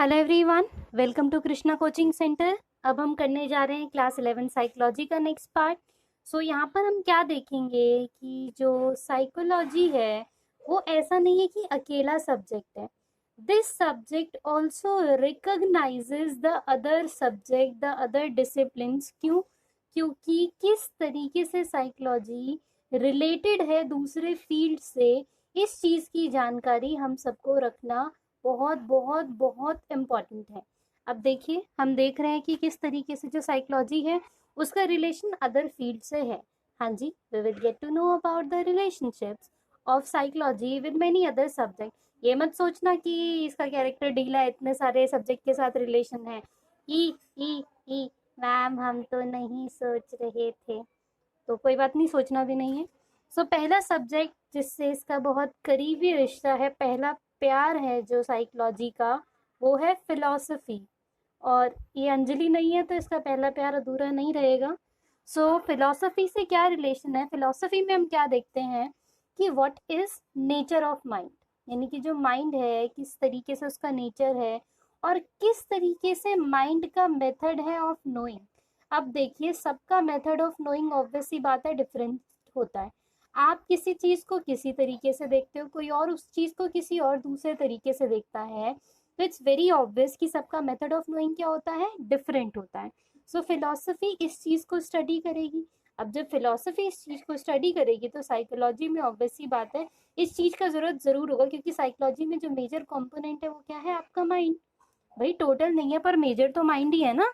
Hello everyone, welcome to Krishna coaching centre. अब हम करने जा रहे हैं क्लास 11 साइकोलॉजी का नेक्स्ट पार्ट। यहाँ पर हम क्या देखेंगे कि जो साइकोलॉजी है वो ऐसा नहीं है कि अकेला सब्जेक्ट है। This subject also recognises the other subject, the other disciplines. क्यों? क्योंकि किस तरीके से साइकोलॉजी रिलेटेड है दूसरे फील्ड से, इस चीज़ की जानकारी हम सबको रखना बहुत बहुत बहुत इम्पॉर्टेंट है। अब देखिए, हम देख रहे हैं कि किस तरीके से जो साइकोलॉजी है उसका रिलेशन अदर फील्ड से है। हाँ जी, we will get to know about the relationships of psychology with many other subject. ये मत सोचना कि इसका कैरेक्टर डीला है, इतने सारे सब्जेक्ट के साथ रिलेशन है। ई ई ई मैम, हम तो नहीं सोच रहे थे। तो कोई बात नहीं, सोचना भी नहीं है। पहला सब्जेक्ट जिससे इसका बहुत करीबी रिश्ता है, पहला प्यार है जो साइकोलॉजी का, वो है फिलॉसफी। और ये अंजलि नहीं है तो इसका पहला प्यार अधूरा नहीं रहेगा। फिलॉसफी से क्या रिलेशन है? फिलॉसफी में हम क्या देखते हैं कि what is nature of mind, यानी कि जो माइंड है किस तरीके से उसका नेचर है और किस तरीके से माइंड का मेथड है ऑफ नोइंग। अब देखिए, सबका मेथड ऑफ नोइंग ऑब्वियस सी बात है डिफरेंट होता है। आप किसी चीज़ को किसी तरीके से देखते हो, कोई और उस चीज़ को किसी और दूसरे तरीके से देखता है। तो इट्स वेरी ऑब्वियस कि सबका मेथड ऑफ नोइंग क्या होता है, डिफरेंट होता है। फिलॉसफी इस चीज़ को स्टडी करेगी। अब जब फिलॉसफी इस चीज़ को स्टडी करेगी तो साइकोलॉजी में ऑब्वियस सी बात है इस चीज़ का ज़रूरत ज़रूर होगा, क्योंकि साइकोलॉजी में जो मेजर कंपोनेंट है वो क्या है, आपका माइंड। भाई टोटल नहीं है पर मेजर तो माइंड ही है ना।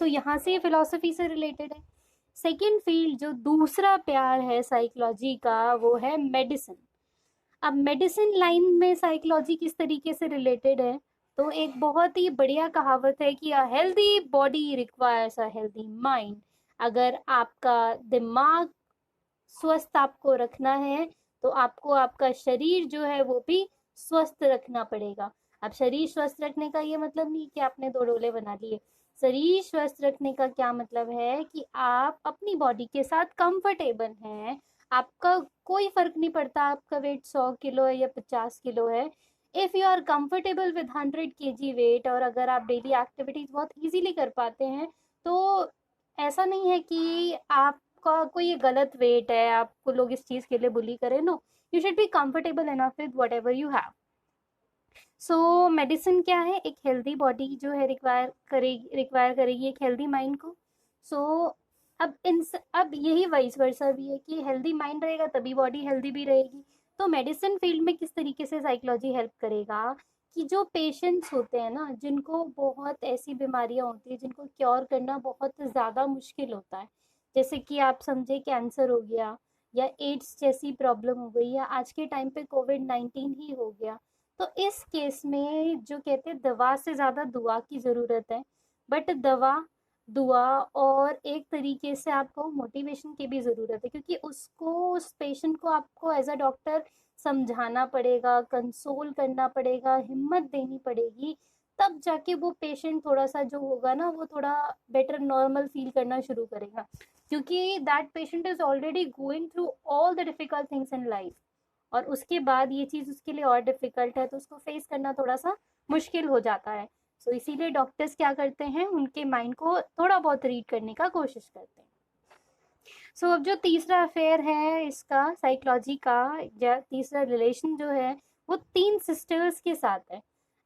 तो यहाँ से फिलॉसफी से रिलेटेड है। सेकेंड फील्ड जो दूसरा प्यार है साइकोलॉजी का, वो है मेडिसिन। अब मेडिसिन लाइन में साइकोलॉजी किस तरीके से रिलेटेड है? तो एक बहुत ही बढ़िया कहावत है कि a healthy body requires a healthy mind. अगर आपका दिमाग स्वस्थ आपको रखना है तो आपको आपका शरीर जो है वो भी स्वस्थ रखना पड़ेगा। अब शरीर स्वस्थ रखने का ये मतलब नहीं कि आपने दो डोले बना लिए। शरीर स्वस्थ रखने का क्या मतलब है कि आप अपनी बॉडी के साथ कंफर्टेबल हैं। आपका कोई फर्क नहीं पड़ता आपका वेट 100 किलो है या 50 किलो है। If you are comfortable with 100 kg weight, और अगर आप डेली एक्टिविटीज बहुत इजीली कर पाते हैं, तो ऐसा नहीं है कि आपका कोई गलत वेट है, आपको लोग इस चीज़ के लिए बुली करें। No, you should be comfortable enough with whatever you have. Medicine क्या है? एक हेल्दी बॉडी जो है रिक्वायर करेगी एक हेल्दी माइंड को। सो अब यही वाइस वर्सा भी है कि हेल्दी माइंड रहेगा तभी बॉडी हेल्दी भी रहेगी। तो मेडिसिन फील्ड में किस तरीके से साइकोलॉजी हेल्प करेगा कि जो पेशेंट्स होते हैं ना, जिनको बहुत ऐसी बीमारियां होती है जिनको क्योर करना बहुत ज़्यादा मुश्किल होता है, जैसे कि आप समझे कैंसर हो गया या एड्स जैसी प्रॉब्लम हो गई या आज के टाइम पे कोविड-19 ही हो गया। तो इस केस में जो कहते हैं दवा से ज़्यादा दुआ की ज़रूरत है। बट दवा, दुआ और एक तरीके से आपको मोटिवेशन की भी ज़रूरत है, क्योंकि उसको, उस पेशेंट को आपको एज अ डॉक्टर समझाना पड़ेगा, कंसोल करना पड़ेगा, हिम्मत देनी पड़ेगी। तब जाके वो पेशेंट थोड़ा सा जो होगा ना, वो थोड़ा बेटर नॉर्मल फील करना शुरू करेगा, क्योंकि that patient is already going through all the difficult things in life. और उसके बाद ये चीज़ उसके लिए और डिफिकल्ट है तो उसको फेस करना थोड़ा सा मुश्किल हो जाता है। इसीलिए डॉक्टर्स क्या करते हैं, उनके माइंड को थोड़ा बहुत रीड करने का कोशिश करते हैं। अब जो तीसरा अफेयर है इसका साइकोलॉजी का, या तीसरा रिलेशन जो है, वो तीन सिस्टर्स के साथ है।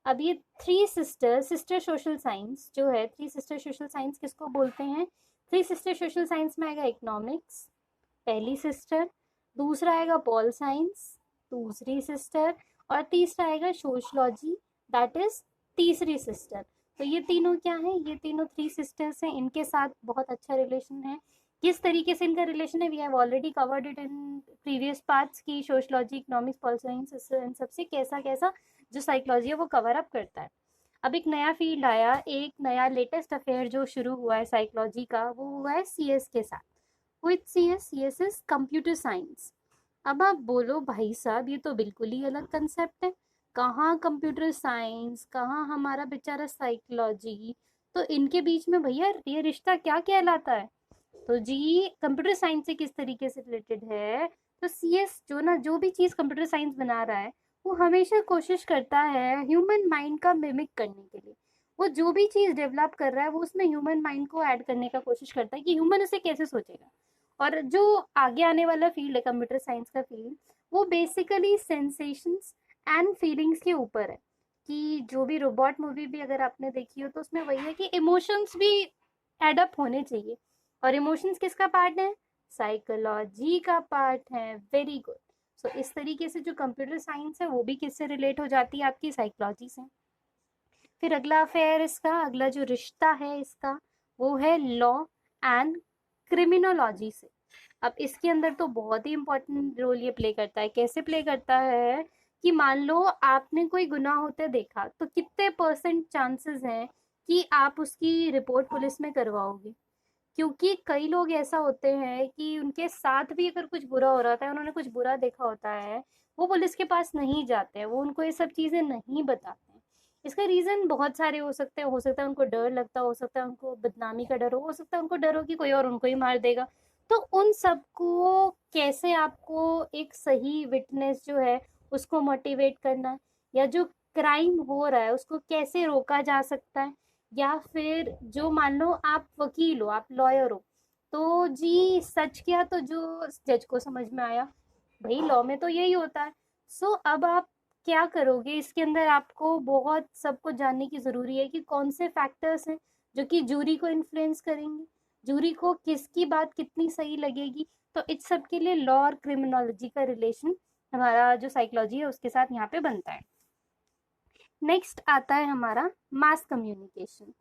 अब ये three sister sister social science जो है, थ्री सिस्टर सोशल साइंस किसको बोलते हैं? थ्री सिस्टर सोशल साइंस में आएगा इकोनॉमिक्स, पहली सिस्टर। दूसरा आएगा पॉल साइंस, दूसरी सिस्टर। और तीसरा आएगा सोशलॉजी, दैट इज तीसरी सिस्टर। तो ये तीनों क्या है? ये तीनों थ्री सिस्टर्स हैं, इनके साथ बहुत अच्छा रिलेशन है। किस तरीके से इनका रिलेशन है, we have already covered it in previous parts की सोशलॉजी, इकोनॉमिक्स, पॉल साइंस, इन सबसे कैसा कैसा जो साइकोलॉजी है वो कवर अप करता है। अब एक नया फील्ड आया, एक नया लेटेस्ट अफेयर जो शुरू हुआ है साइकोलॉजी का, वो हुआ है सीएस के साथ। With CS, CS is computer science. अब आप बोलो भाई साहब, ये तो बिल्कुल ही अलग कंसेप्ट है। कहाँ कंप्यूटर साइंस, कहाँ हमारा बेचारा साइकोलॉजी। तो इनके बीच में भैया ये रिश्ता क्या कहलाता है? तो जी, कंप्यूटर साइंस से किस तरीके से रिलेटेड है? तो सीएस जो ना, जो भी चीज़ कंप्यूटर साइंस बना रहा है वो हमेशा कोशिश करता है ह्यूमन माइंड का मिमिक करने के लिए। वो जो भी चीज़ डेवलप कर रहा है वो उसमें ह्यूमन माइंड को ऐड करने का कोशिश करता है कि ह्यूमन उसे कैसे सोचेगा। और जो आगे आने वाला फील्ड है कंप्यूटर साइंस का फील्ड, वो बेसिकली सेंसेशंस एंड फीलिंग्स के ऊपर है। कि जो भी रोबोट मूवी भी अगर आपने देखी हो तो उसमें वही है कि इमोशंस भी एडअप होने चाहिए। और इमोशंस किसका पार्ट है? साइकोलॉजी का पार्ट है। Very good. सो इस तरीके से जो कंप्यूटर साइंस है वो भी किससे रिलेट हो जाती है? आपकी साइकोलॉजी से। फिर अगला अफेयर इसका, अगला जो रिश्ता है इसका, वो है लॉ एंड क्रिमिनोलॉजी से। अब इसके अंदर तो बहुत ही इंपॉर्टेंट रोल ये प्ले करता है। कैसे प्ले करता है? कि मान लो आपने कोई गुनाह होते देखा तो कितने परसेंट चांसेस हैं कि आप उसकी रिपोर्ट पुलिस में करवाओगे? क्योंकि कई लोग ऐसा होते हैं कि उनके साथ भी अगर कुछ बुरा हो रहा था, उन्होंने कुछ बुरा देखा होता है, वो पुलिस के पास नहीं जाते हैं, वो उनको ये सब चीज़ें नहीं बताते हैं। इसका रीज़न बहुत सारे हो सकता है उनको डर लगता, हो सकता है उनको बदनामी का डर हो सकता है उनको डर हो कि कोई और उनको ही मार देगा। तो उन सबको कैसे आपको एक सही विटनेस जो है उसको मोटिवेट करना है, या जो क्राइम हो रहा है उसको कैसे रोका जा सकता है, या फिर जो मान लो आप वकील हो, आप लॉयर हो, तो जी सच क्या तो जो जज को समझ में आया, भाई लॉ में तो यही होता है। सो अब आप क्या करोगे? इसके अंदर आपको बहुत सबको जानने की ज़रूरी है कि कौन से फैक्टर्स हैं जो कि जूरी को इन्फ्लुएंस करेंगे, जूरी को किसकी बात कितनी सही लगेगी। तो इस सब के लिए लॉ और क्रिमिनोलॉजी का रिलेशन हमारा जो साइकोलॉजी है उसके साथ यहाँ पे बनता है। नेक्स्ट आता है हमारा मास कम्युनिकेशन।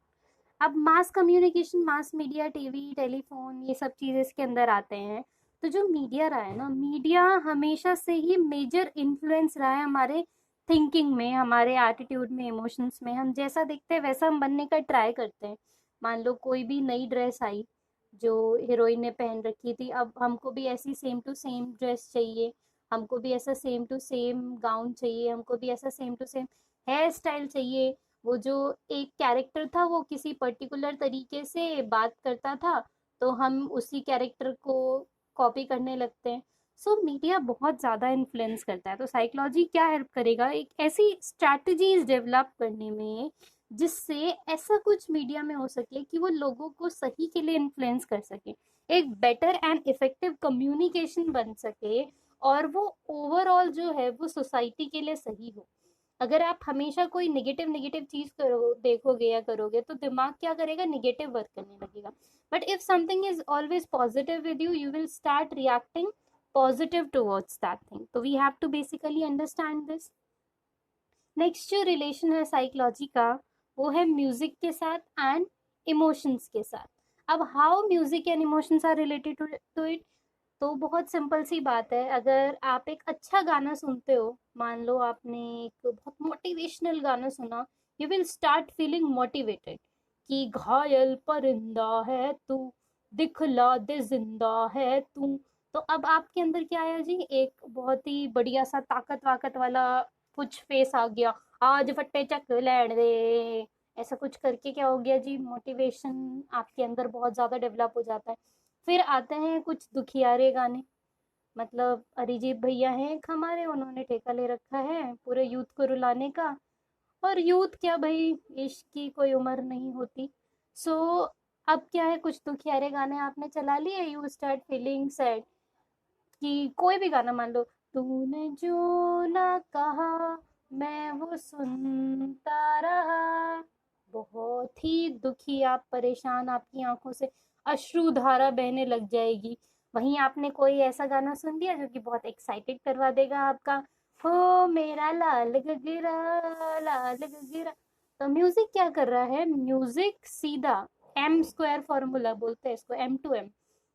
अब mass communication, mass media, TV, telephone, ये सब चीज़ें इसके अंदर आते हैं। तो जो मीडिया रहा है ना, मीडिया हमेशा से ही मेजर इन्फ्लुएंस रहा है हमारे थिंकिंग में, हमारे एटीट्यूड में, इमोशंस में। हम जैसा देखते हैं वैसा हम बनने का ट्राई करते हैं। मान लो कोई भी नई ड्रेस आई जो हीरोइन ने पहन रखी थी, अब हमको भी ऐसी सेम टू सेम ड्रेस चाहिए, हमको भी ऐसा सेम टू सेम गाउन चाहिए, हमको भी ऐसा same to same hair style चाहिए। वो जो एक कैरेक्टर था वो किसी पर्टिकुलर तरीके से बात करता था, तो हम उसी कैरेक्टर को कॉपी करने लगते हैं। सो मीडिया बहुत ज़्यादा इन्फ्लुएंस करता है। तो साइकोलॉजी क्या हेल्प करेगा? एक ऐसी स्ट्रैटेजीज डेवलप करने में जिससे ऐसा कुछ मीडिया में हो सके कि वो लोगों को सही के लिए इन्फ्लुएंस कर सके, एक बेटर एंड इफेक्टिव कम्युनिकेशन बन सके, और वो ओवरऑल जो है वो सोसाइटी के लिए सही हो। अगर आप हमेशा कोई नेगेटिव नेगेटिव चीज करो देखोगे या करोगे तो दिमाग क्या करेगा? नेगेटिव वर्क करने लगेगा। But if something is always positive with you, you will start reacting positive towards that thing. तो we have to basically understand this. Next जो रिलेशन है साइकोलॉजी का, वो है म्यूजिक के साथ एंड इमोशंस के साथ। अब how music and emotions are related to it? तो बहुत सिंपल सी बात है। अगर आप एक अच्छा गाना सुनते हो, मान लो आपने एक बहुत मोटिवेशनल गाना सुना, you will start feeling motivated कि घायल परिंदा है तू, दिखला दे जिंदा है तू। तो अब आपके अंदर क्या आया जी? एक बहुत ही बढ़िया सा ताकत वाकत वाला कुछ फेस आ गया, आज फट्टे चक लैण दे, ऐसा कुछ करके क्या हो गया जी? मोटिवेशन आपके अंदर बहुत ज़्यादा डेवलप हो जाता है। फिर आते हैं कुछ दुखियारे गाने, मतलब अरिजीत भैया हैं एक हमारे, उन्होंने ठेका ले रखा है पूरे यूथ को रुलाने का। और यूथ क्या भाई, इश्क की कोई उम्र नहीं होती। सो अब क्या है, कुछ दुखियारे गाने आपने चला लिए, यू स्टार्ट फीलिंग सैड। कि कोई भी गाना मान लो, तूने जो ना कहा मैं वो सुनता रहा, बहुत ही दुखी आप, परेशान, आपकी आंखों से अश्रु धारा बहने लग जाएगी। वहीं आपने कोई ऐसा गाना सुन लिया जो कि बहुत एक्साइटेड करवा देगा आपका, हो मेरा लाल गगरा, लाल गगरा। तो म्यूजिक क्या कर रहा है? म्यूजिक सीधा एम स्क्वायर फॉर्मूला बोलते हैं इसको, M to M।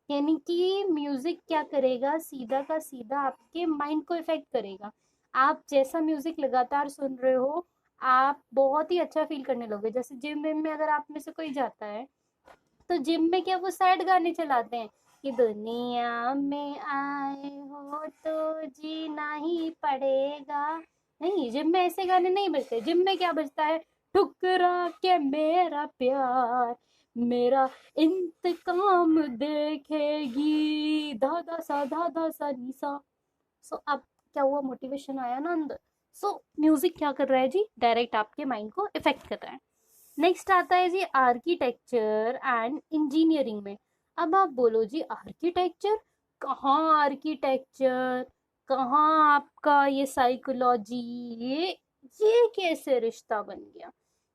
यानी कि म्यूजिक क्या करेगा? सीधा का सीधा आपके माइंड को इफेक्ट करेगा। आप जैसा म्यूजिक लगातार सुन रहे हो, आप बहुत ही अच्छा फील करने लोगे। जैसे जिम विम में अगर आप में से कोई जाता है, तो जिम में क्या वो सैड गाने चलाते हैं कि दुनिया में आए हो तो जीना ही पड़ेगा? नहीं, जिम में ऐसे गाने नहीं बजते। जिम में क्या बजता है? ठुकरा के मेरा प्यार, मेरा इंतकाम देखेगी, धाधा सा नी सा। सो अब क्या हुआ? मोटिवेशन आया ना अंदर। सो म्यूजिक क्या कर रहा है जी, डायरेक्ट आपके माइंड को इफेक्ट कर रहा है। नेक्स्ट आता है जी आर्किटेक्चर एंड इंजीनियरिंग में। अब आप बोलो जी आर्किटेक्चर, कहाँ आर्किटेक्चर, कहाँ आपका ये साइकोलॉजी, ये कैसे रिश्ता बन गया,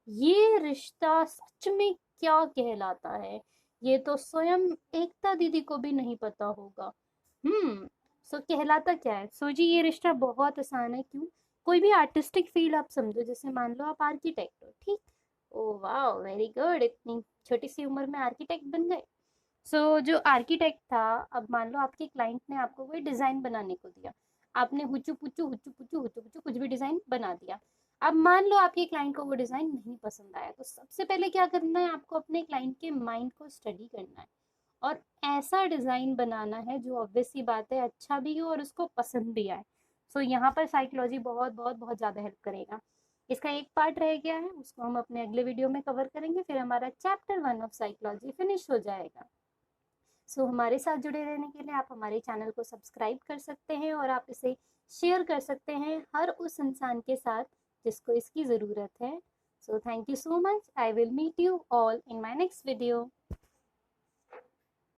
ये रिश्ता सच में क्या कहलाता है, ये तो स्वयं एकता दीदी को भी नहीं पता होगा। सो कहलाता क्या है? सो जी ये रिश्ता बहुत आसान है। क्यों? कोई भी आर्टिस्टिक फील्ड आप समझो, जैसे मान लो आप आर्किटेक्ट हो, ठीक, ओ वाह वेरी गुड, इतनी छोटी सी उम्र में आर्किटेक्ट बन गए। जो आर्किटेक्ट था, अब मान लो आपके क्लाइंट ने आपको कोई डिजाइन बनाने को दिया, आपने हुचू पुचू कुछ भी डिजाइन बना दिया। अब मान लो आपके क्लाइंट को वो डिजाइन नहीं पसंद आया, तो सबसे पहले क्या करना है, आपको अपने क्लाइंट के माइंड को स्टडी करना है और ऐसा डिजाइन बनाना है जो ऑब्वियस सी बात है अच्छा भी हो और उसको पसंद भी आए। यहाँ पर साइकोलॉजी बहुत बहुत बहुत ज़्यादा हेल्प करेगा। इसका एक पार्ट रह गया है, उसको हम अपने अगले वीडियो में कवर करेंगे, फिर हमारा चैप्टर 1 ऑफ साइकोलॉजी फिनिश हो जाएगा। हमारे साथ जुड़े रहने के लिए आप हमारे चैनल को सब्सक्राइब कर सकते हैं और आप इसे शेयर कर सकते हैं हर उस इंसान के साथ जिसको इसकी ज़रूरत है। Thank you so much, I will meet you all in my next video.